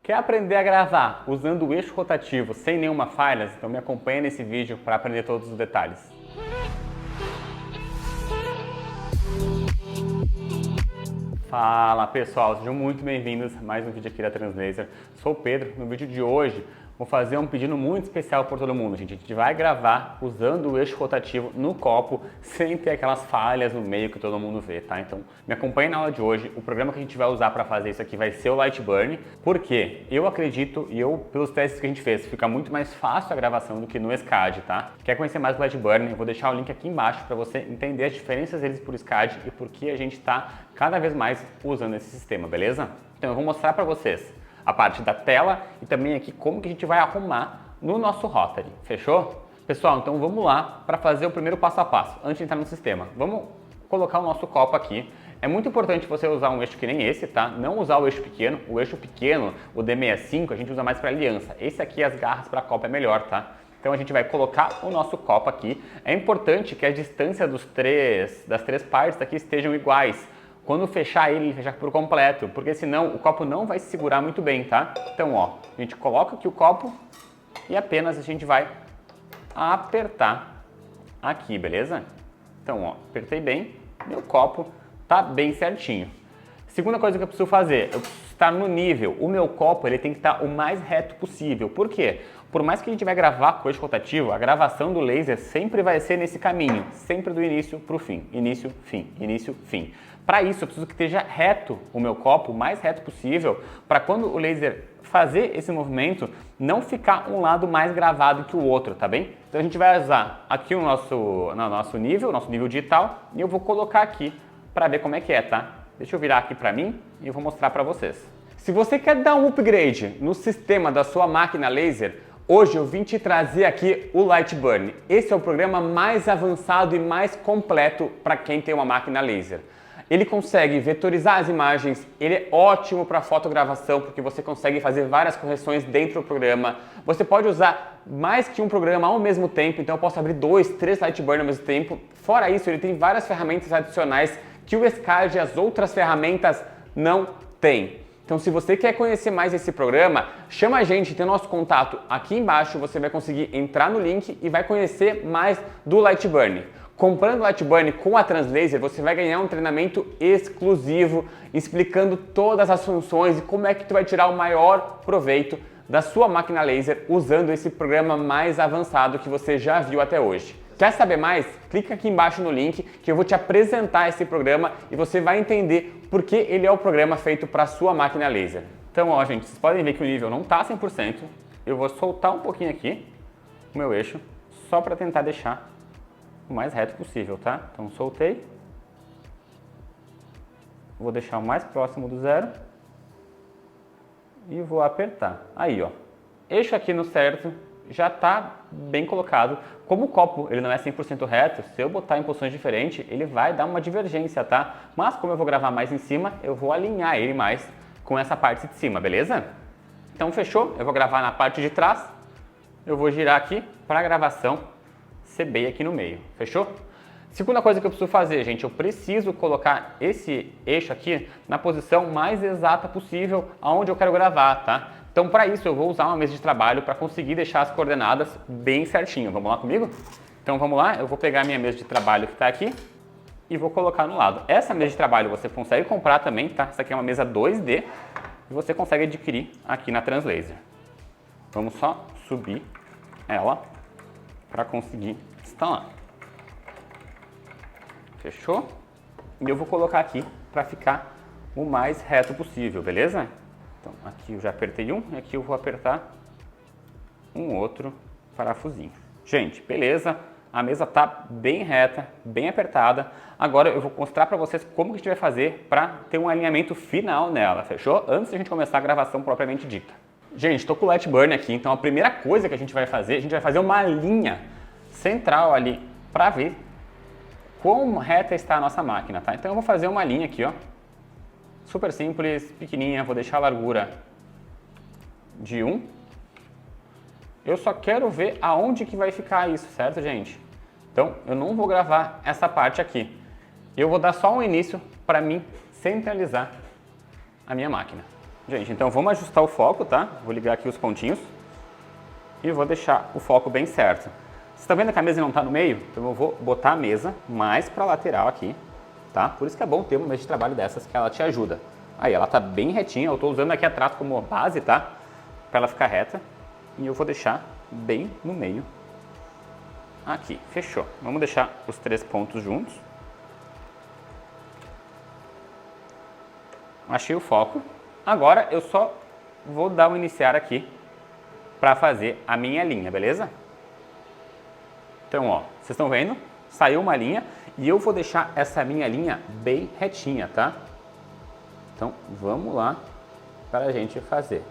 Quer aprender a gravar usando o eixo rotativo sem nenhuma falha? Então me acompanha nesse vídeo para aprender todos os detalhes. Fala pessoal, sejam muito bem-vindos a mais um vídeo aqui da Translaser. Sou o Pedro. No vídeo de hoje vou fazer um pedido muito especial por todo mundo, gente. A gente vai gravar usando o eixo rotativo no copo, sem ter aquelas falhas no meio que todo mundo vê, tá? Então me acompanhe na aula de hoje. O programa que a gente vai usar para fazer isso aqui vai ser o Lightburn, porque eu acredito, pelos testes que a gente fez, fica muito mais fácil a gravação do que no SCAD, tá? Quer conhecer mais do Lightburn? Eu vou deixar o link aqui embaixo para você entender as diferenças deles por SCAD e por que a gente está cada vez mais usando esse sistema, beleza? Então eu vou mostrar para vocês a parte da tela e também aqui como que a gente vai arrumar no nosso Rotary, fechou? Pessoal, então vamos lá para fazer o primeiro passo a passo, antes de entrar no sistema. Vamos colocar o nosso copo aqui. É muito importante você usar um eixo que nem esse, tá? Não usar o eixo pequeno. O eixo pequeno, o D65, a gente usa mais para aliança. Esse aqui, as garras para copo é melhor, tá? Então a gente vai colocar o nosso copo aqui. É importante que a distância das três partes aqui estejam iguais. Quando fechar ele fechar por completo, porque senão o copo não vai se segurar muito bem, tá? Então, ó, a gente coloca aqui o copo e apenas a gente vai apertar aqui, beleza? Então, ó, apertei bem, meu copo tá bem certinho. Segunda coisa que eu preciso fazer, eu preciso estar no nível. O meu copo ele tem que estar o mais reto possível. Por quê? Por mais que a gente vai gravar com eixo rotativo, a gravação do laser sempre vai ser nesse caminho, sempre do início para o fim, início, fim, início, fim. Para isso, eu preciso que esteja reto o meu copo, o mais reto possível, para quando o laser fazer esse movimento, não ficar um lado mais gravado que o outro, tá bem? Então a gente vai usar aqui o nosso nível digital, e eu vou colocar aqui para ver como é que é, tá? Deixa eu virar aqui para mim e eu vou mostrar para vocês. Se você quer dar um upgrade no sistema da sua máquina laser, hoje eu vim te trazer aqui o Lightburn. Esse é o programa mais avançado e mais completo para quem tem uma máquina laser. Ele consegue vetorizar as imagens, ele é ótimo para fotogravação porque você consegue fazer várias correções dentro do programa. Você pode usar mais que um programa ao mesmo tempo, então eu posso abrir 2, 3 Lightburn ao mesmo tempo. Fora isso, ele tem várias ferramentas adicionais que o SCAD e as outras ferramentas não têm. Então, se você quer conhecer mais esse programa, chama a gente, tem o nosso contato aqui embaixo, você vai conseguir entrar no link e vai conhecer mais do Lightburn. Comprando o Lightburn com a Translaser, você vai ganhar um treinamento exclusivo, explicando todas as funções e como é que tu vai tirar o maior proveito da sua máquina laser usando esse programa mais avançado que você já viu até hoje. Quer saber mais? Clica aqui embaixo no link que eu vou te apresentar esse programa e você vai entender por que ele é o programa feito para a sua máquina laser. Então, ó, gente, vocês podem ver que o nível não está 100%. Eu vou soltar um pouquinho aqui o meu eixo, só para tentar deixar o mais reto possível, tá? Então, soltei. Vou deixar o mais próximo do zero. E vou apertar. Aí, ó. Eixo aqui no certo já está bem colocado. Como o copo ele não é 100% reto, se eu botar em posições diferentes, ele vai dar uma divergência, tá? Mas como eu vou gravar mais em cima, eu vou alinhar ele mais com essa parte de cima, beleza? Então fechou? Eu vou gravar na parte de trás. Eu vou girar aqui para a gravação ser bem aqui no meio. Fechou? Segunda coisa que eu preciso fazer, gente, eu preciso colocar esse eixo aqui na posição mais exata possível aonde eu quero gravar, tá? Então, para isso, eu vou usar uma mesa de trabalho para conseguir deixar as coordenadas bem certinho. Vamos lá comigo? Então, vamos lá. Eu vou pegar a minha mesa de trabalho que está aqui e vou colocar no lado. Essa mesa de trabalho você consegue comprar também, tá? Essa aqui é uma mesa 2D e você consegue adquirir aqui na Translaser. Vamos só subir ela para conseguir instalar. Fechou? E eu vou colocar aqui para ficar o mais reto possível, beleza? Então, aqui eu já apertei um e aqui eu vou apertar um outro parafusinho. Gente, beleza? A mesa está bem reta, bem apertada. Agora eu vou mostrar para vocês como que a gente vai fazer para ter um alinhamento final nela, fechou? Antes de a gente começar a gravação propriamente dita. Gente, estou com o Lightburn aqui, então a primeira coisa que a gente vai fazer uma linha central ali para ver quão reta está a nossa máquina, tá? Então eu vou fazer uma linha aqui, ó. Super simples, pequenininha, vou deixar a largura de 1. Eu só quero ver aonde que vai ficar isso, certo, gente? Então, eu não vou gravar essa parte aqui. Eu vou dar só um início para mim centralizar a minha máquina. Gente, então vamos ajustar o foco, tá? Vou ligar aqui os pontinhos e vou deixar o foco bem certo. Vocês estão vendo que a mesa não está no meio? Então eu vou botar a mesa mais para a lateral aqui, tá? Por isso que é bom ter uma mesa de trabalho dessas que ela te ajuda. Aí, ela está bem retinha, eu estou usando aqui atrás como base, tá? Para ela ficar reta. E eu vou deixar bem no meio. Aqui, fechou. Vamos deixar os 3 pontos juntos. Achei o foco. Agora eu só vou dar um iniciar aqui para fazer a minha linha, beleza? Então, ó, vocês estão vendo? Saiu uma linha e eu vou deixar essa minha linha bem retinha, tá? Então, vamos lá para a gente fazer.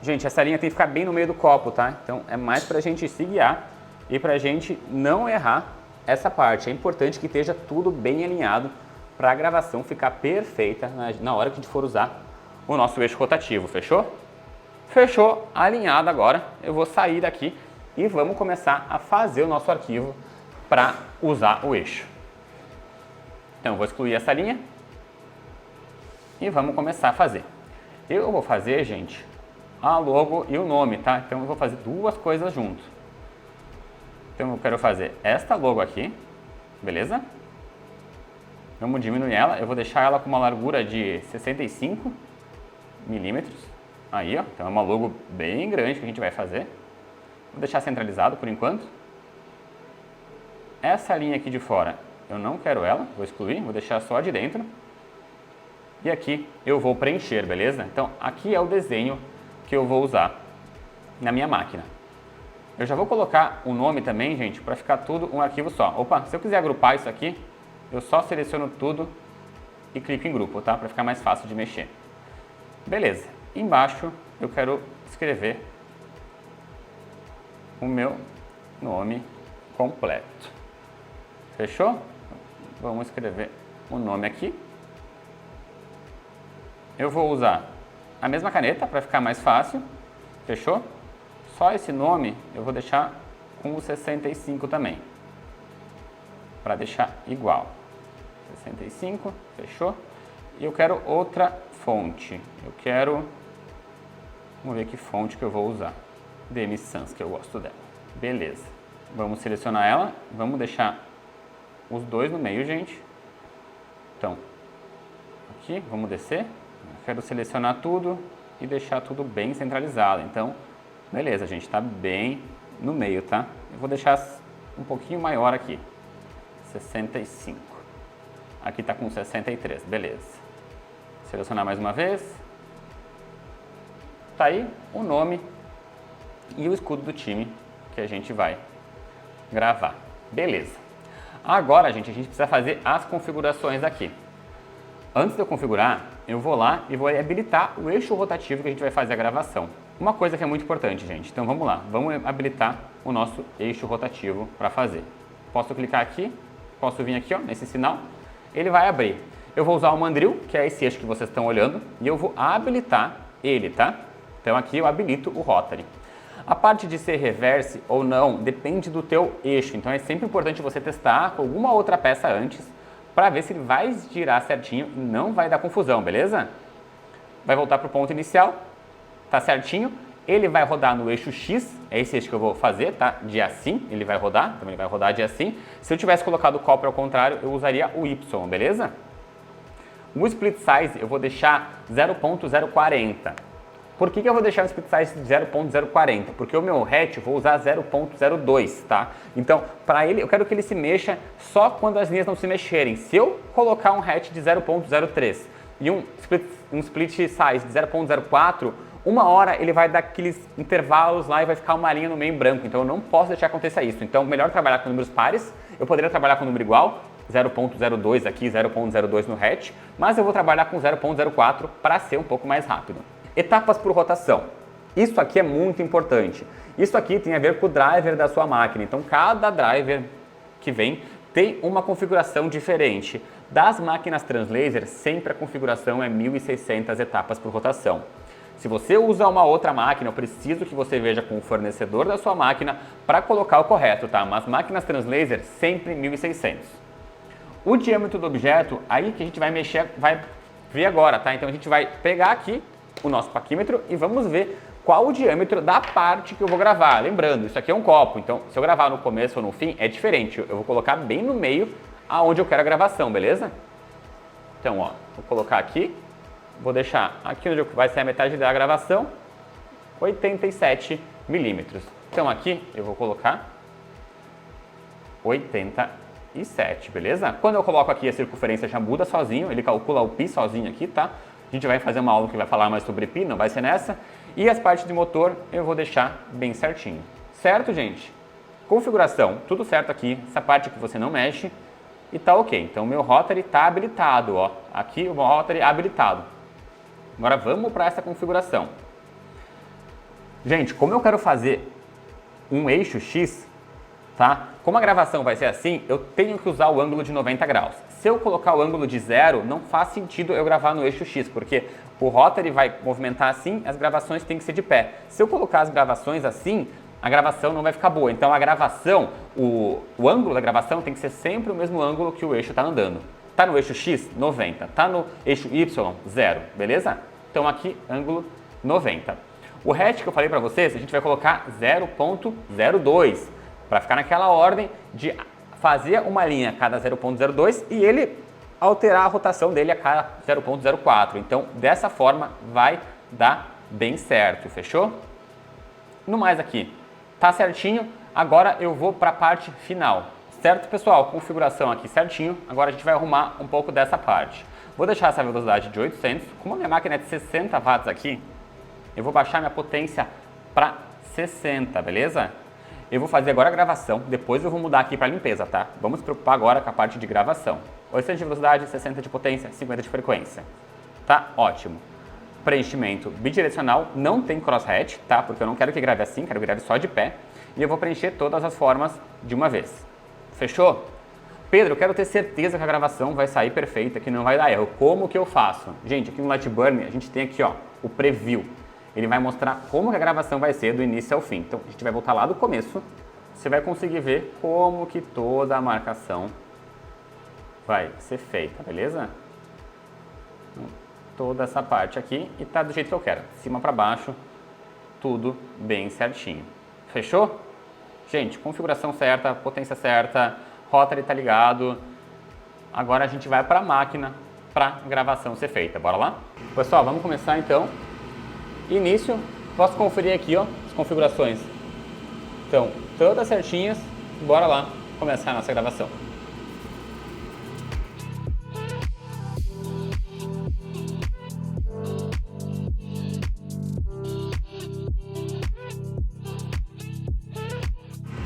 Gente, essa linha tem que ficar bem no meio do copo, tá? Então, é mais para a gente se guiar e para a gente não errar essa parte. É importante que esteja tudo bem alinhado para a gravação ficar perfeita na hora que a gente for usar o nosso eixo rotativo, fechou? Fechou, alinhado agora. Eu vou sair daqui e vamos começar a fazer o nosso arquivo para usar o eixo. Então, eu vou excluir essa linha e vamos começar a fazer. Eu vou fazer, gente, a logo e o nome, tá? Então eu vou fazer duas coisas junto. Então eu quero fazer esta logo aqui, beleza? Vamos diminuir ela, eu vou deixar ela com uma largura de 65 milímetros. Aí, ó, então é uma logo bem grande que a gente vai fazer. Vou deixar centralizado por enquanto. Essa linha aqui de fora, eu não quero ela, vou excluir, vou deixar só a de dentro. E aqui eu vou preencher, beleza? Então aqui é o desenho que eu vou usar na minha máquina. Eu já vou colocar o nome também, gente, para ficar tudo um arquivo só. Opa, se eu quiser agrupar isso aqui, eu só seleciono tudo e clico em grupo, tá? Para ficar mais fácil de mexer. Beleza. Embaixo eu quero escrever o meu nome completo. Fechou? Vamos escrever o nome aqui. Eu vou usar a mesma caneta para ficar mais fácil, fechou? Só esse nome eu vou deixar com o 65 também, para deixar igual. 65, fechou? E eu quero outra fonte, vamos ver que fonte que eu vou usar. DMI Sans, que eu gosto dela. Beleza, vamos selecionar ela, vamos deixar os dois no meio, gente. Então, aqui, vamos descer. Quero selecionar tudo e deixar tudo bem centralizado. Então, beleza, gente, está bem no meio, tá? Eu vou deixar um pouquinho maior aqui, 65. Aqui está com 63, beleza. Selecionar mais uma vez. Tá aí o nome e o escudo do time que a gente vai gravar. Beleza. Agora, gente, a gente precisa fazer as configurações aqui. Antes de eu configurar, eu vou lá e vou habilitar o eixo rotativo que a gente vai fazer a gravação. Uma coisa que é muito importante, gente. Então vamos lá, vamos habilitar o nosso eixo rotativo para fazer. Posso clicar aqui, posso vir aqui, ó, nesse sinal, ele vai abrir. Eu vou usar o mandril, que é esse eixo que vocês estão olhando, e eu vou habilitar ele, tá? Então aqui eu habilito o rotary. A parte de ser reverse ou não depende do teu eixo, então é sempre importante você testar com alguma outra peça antes para ver se ele vai girar certinho e não vai dar confusão, beleza? Vai voltar para o ponto inicial, tá certinho. Ele vai rodar no eixo X, é esse eixo que eu vou fazer, tá? De assim, ele vai rodar, então ele vai rodar de assim. Se eu tivesse colocado o copo ao contrário, eu usaria o Y, beleza? O split size eu vou deixar 0.040. Por que eu vou deixar o split size de 0.040? Porque o meu hatch eu vou usar 0.02, tá? Então, para ele, eu quero que ele se mexa só quando as linhas não se mexerem. Se eu colocar um hatch de 0.03 e um split size de 0.04, uma hora ele vai dar aqueles intervalos lá e vai ficar uma linha no meio em branco. Então, eu não posso deixar acontecer isso. Então, melhor trabalhar com números pares. Eu poderia trabalhar com número igual, 0.02 aqui, 0.02 no hatch, mas eu vou trabalhar com 0.04 para ser um pouco mais rápido. Etapas por rotação. Isso aqui é muito importante. Isso aqui tem a ver com o driver da sua máquina. Então, cada driver que vem tem uma configuração diferente. Das máquinas translaser, sempre a configuração é 1600 etapas por rotação. Se você usa uma outra máquina, eu preciso que você veja com o fornecedor da sua máquina para colocar o correto, tá? Mas máquinas translaser, sempre 1600. O diâmetro do objeto, aí que a gente vai mexer, vai ver agora, tá? Então a gente vai pegar aqui o nosso paquímetro e vamos ver qual o diâmetro da parte que eu vou gravar. Lembrando, isso aqui é um copo, então se eu gravar no começo ou no fim é diferente. Eu vou colocar bem no meio aonde eu quero a gravação, beleza? Então, ó, vou colocar aqui, vou deixar aqui onde vai ser a metade da gravação, 87 milímetros. Então aqui eu vou colocar 87, beleza? Quando eu coloco aqui a circunferência já muda sozinho, ele calcula o pi sozinho aqui, tá? A gente vai fazer uma aula que vai falar mais sobre pi, não vai ser nessa. E as partes de motor eu vou deixar bem certinho. Certo, gente? Configuração, tudo certo aqui. Essa parte que você não mexe e tá ok. Então o meu rotary tá habilitado, ó. Aqui o meu rotary habilitado. Agora vamos para essa configuração. Gente, como eu quero fazer um eixo X, tá? Como a gravação vai ser assim, eu tenho que usar o ângulo de 90 graus. Se eu colocar o ângulo de 0, não faz sentido eu gravar no eixo X, porque o rotary vai movimentar assim, as gravações têm que ser de pé. Se eu colocar as gravações assim, a gravação não vai ficar boa. Então a gravação, o ângulo da gravação tem que ser sempre o mesmo ângulo que o eixo está andando. Tá no eixo X, 90. Tá no eixo Y, 0, beleza? Então aqui, ângulo 90. O hatch que eu falei para vocês, a gente vai colocar 0.02, para ficar naquela ordem de fazer uma linha a cada 0.02 e ele alterar a rotação dele a cada 0.04. Então, dessa forma, vai dar bem certo, fechou? No mais aqui, tá certinho. Agora eu vou para a parte final. Certo, pessoal? Configuração aqui certinho. Agora a gente vai arrumar um pouco dessa parte. Vou deixar essa velocidade de 800. Como a minha máquina é de 60 watts aqui, eu vou baixar minha potência para 60, beleza? Eu vou fazer agora a gravação, depois eu vou mudar aqui para limpeza, tá? Vamos se preocupar agora com a parte de gravação. 800 de velocidade, 60 de potência, 50 de frequência. Tá? Ótimo. Preenchimento bidirecional, não tem crosshatch, tá? Porque eu não quero que grave assim, quero que grave só de pé. E eu vou preencher todas as formas de uma vez. Fechou? Pedro, eu quero ter certeza que a gravação vai sair perfeita, que não vai dar erro. Como que eu faço? Gente, aqui no Lightburn a gente tem aqui, ó, o preview. Ele vai mostrar como que a gravação vai ser do início ao fim. Então, a gente vai voltar lá do começo. Você vai conseguir ver como que toda a marcação vai ser feita, beleza? Toda essa parte aqui e tá do jeito que eu quero. De cima para baixo, tudo bem certinho. Fechou? Gente, configuração certa, potência certa, rotary tá ligado. Agora a gente vai para a máquina para gravação ser feita. Bora lá? Pessoal, vamos começar então. Início, posso conferir aqui, ó, as configurações. Então, todas certinhas, bora lá começar a nossa gravação.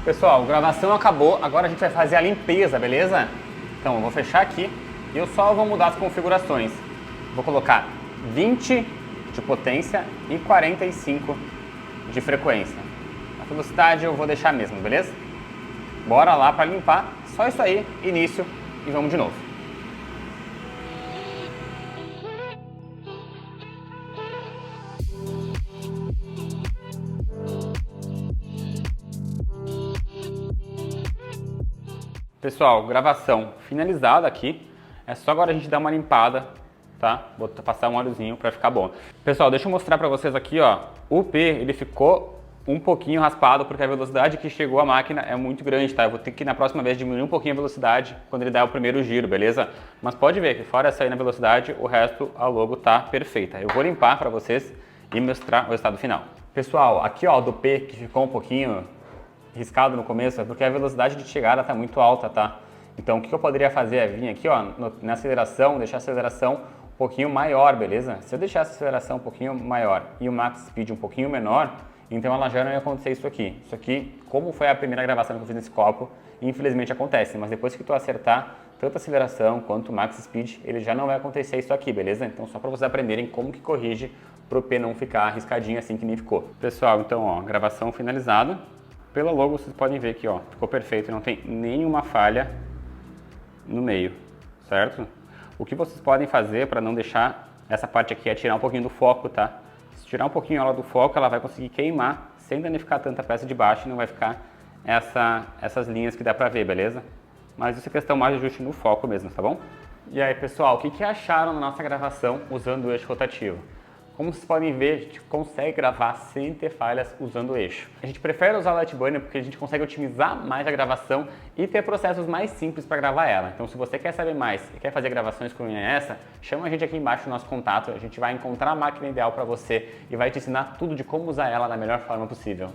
Pessoal, a gravação acabou, agora a gente vai fazer a limpeza, beleza? Então, eu vou fechar aqui e eu só vou mudar as configurações. Vou colocar 20 de potência e 45 de frequência. A velocidade eu vou deixar mesmo, beleza? Bora lá para limpar. Só isso aí, início e vamos de novo. Pessoal, gravação finalizada aqui. É só agora a gente dar uma limpada, tá? Vou passar um óleozinho para ficar bom. Pessoal, deixa eu mostrar para vocês aqui, ó. O P, ele ficou um pouquinho raspado porque a velocidade que chegou a máquina é muito grande, tá? Eu vou ter que na próxima vez diminuir um pouquinho a velocidade quando ele der o primeiro giro, beleza? Mas pode ver que fora essa aí na velocidade, o resto, a logo tá perfeita. Eu vou limpar para vocês e mostrar o resultado final. Pessoal, aqui ó, do P que ficou um pouquinho riscado no começo é porque a velocidade de chegada está muito alta, tá? Então o que eu poderia fazer é vir aqui, ó, na aceleração, deixar a aceleração um pouquinho maior, beleza? Se eu deixar essa aceleração um pouquinho maior e o max speed um pouquinho menor, então ela já não ia acontecer isso aqui. Isso aqui, como foi a primeira gravação que eu fiz nesse copo, infelizmente acontece, mas depois que tu acertar tanto a aceleração quanto o max speed, ele já não vai acontecer isso aqui, beleza? Então só para vocês aprenderem como que corrige para o P não ficar arriscadinho assim que nem ficou. Pessoal, então ó, gravação finalizada. Pela logo vocês podem ver que ó, ficou perfeito, não tem nenhuma falha no meio, certo? O que vocês podem fazer para não deixar essa parte aqui é tirar um pouquinho do foco, tá? Se tirar um pouquinho ela do foco, ela vai conseguir queimar sem danificar tanta peça de baixo e não vai ficar essas linhas que dá pra ver, beleza? Mas isso é questão mais de ajuste no foco mesmo, tá bom? E aí pessoal, o que acharam na nossa gravação usando o eixo rotativo? Como vocês podem ver, a gente consegue gravar sem ter falhas usando o eixo. A gente prefere usar o Lightburner porque a gente consegue otimizar mais a gravação e ter processos mais simples para gravar ela. Então se você quer saber mais e quer fazer gravações como essa, chama a gente aqui embaixo no nosso contato, a gente vai encontrar a máquina ideal para você e vai te ensinar tudo de como usar ela da melhor forma possível.